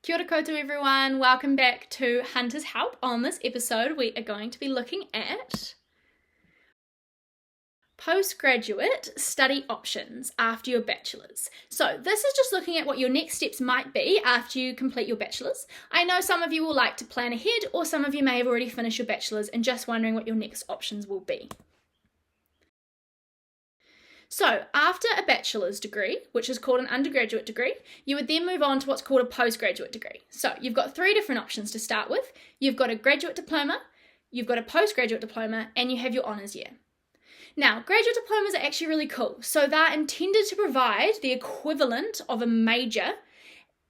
Kia ora koutou everyone, welcome back to Hunter's Help. On this episode we are going to be looking at postgraduate study options after your bachelor's. So this is just looking at what your next steps might be after you complete your bachelor's. I know some of you will like to plan ahead, or some of you may have already finished your bachelor's and just wondering what your next options will be. So after a bachelor's degree, which is called an undergraduate degree, you would then move on to what's called a postgraduate degree. So you've got three different options to start with. You've got a graduate diploma, you've got a postgraduate diploma, and you have your honours year. Now, graduate diplomas are actually really cool. So they're intended to provide the equivalent of a major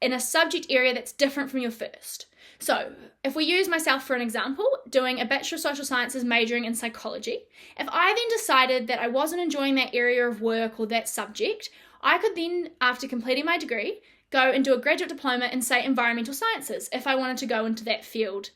in a subject area that's different from your first. So if we use myself for an example, doing a Bachelor of Social Sciences majoring in psychology, if I then decided that I wasn't enjoying that area of work or that subject, I could then, after completing my degree, go and do a graduate diploma in, say, environmental sciences if I wanted to go into that field.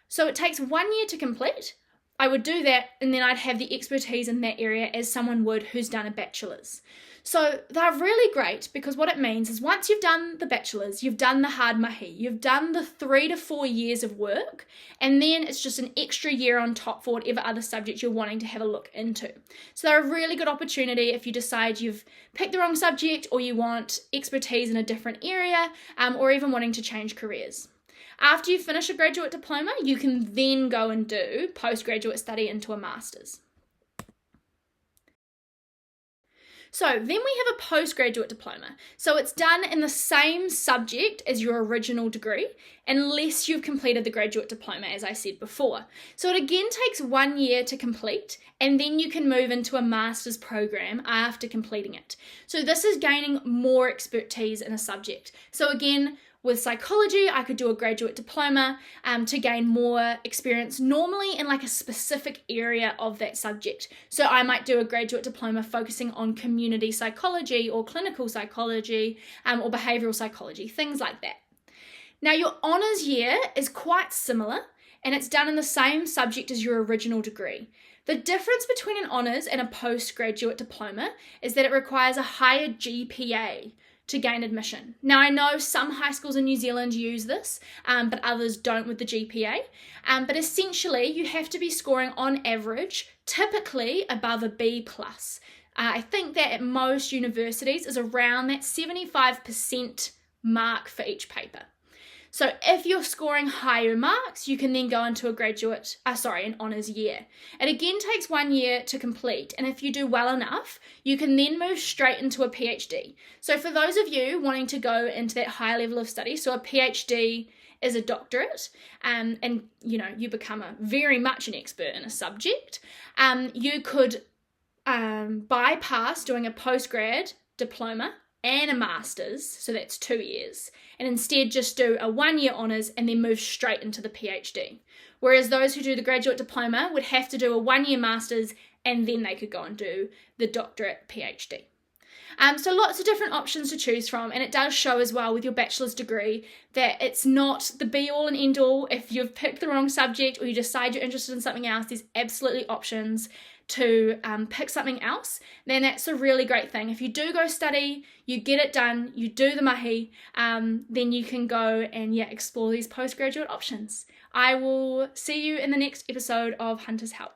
So it takes 1 year to complete. I would do that and then I'd have the expertise in that area as someone would who's done a bachelor's. So they're really great because what it means is once you've done the bachelor's, you've done the hard mahi, you've done the 3 to 4 years of work, and then it's just an extra year on top for whatever other subject you're wanting to have a look into. So they're a really good opportunity if you decide you've picked the wrong subject or you want expertise in a different area, or even wanting to change careers. After you finish a graduate diploma, you can then go and do postgraduate study into a master's. So then we have a postgraduate diploma. So it's done in the same subject as your original degree, unless you've completed the graduate diploma, as I said before. So it again takes 1 year to complete, and then you can move into a master's program after completing it. So this is gaining more expertise in a subject. So again, with psychology, I could do a graduate diploma to gain more experience, normally in like a specific area of that subject. So I might do a graduate diploma focusing on community psychology or clinical psychology or behavioural psychology, things like that. Now your honours year is quite similar and it's done in the same subject as your original degree. The difference between an honours and a postgraduate diploma is that it requires a higher GPA to gain admission. Now I know some high schools in New Zealand use this, but others don't with the GPA. But essentially you have to be scoring on average, typically above a B+. I think that at most universities is around that 75% mark for each paper. So if you're scoring higher marks, you can then go into an honours year. It again takes 1 year to complete, and if you do well enough, you can then move straight into a PhD. So for those of you wanting to go into that higher level of study, so a PhD is a doctorate, and you become very much an expert in a subject, you could bypass doing a postgrad diploma and a master's, so that's 2 years, and instead just do a 1 year honours and then move straight into the PhD. Whereas those who do the graduate diploma would have to do a 1 year master's and then they could go and do the doctorate PhD. So lots of different options to choose from, and it does show as well with your bachelor's degree that it's not the be all and end all. If you've picked the wrong subject or you decide you're interested in something else, there's absolutely options to pick something else. Then that's a really great thing. If you do go study, you get it done, you do the mahi, then you can go and explore these postgraduate options. I will see you in the next episode of Hunter's Help.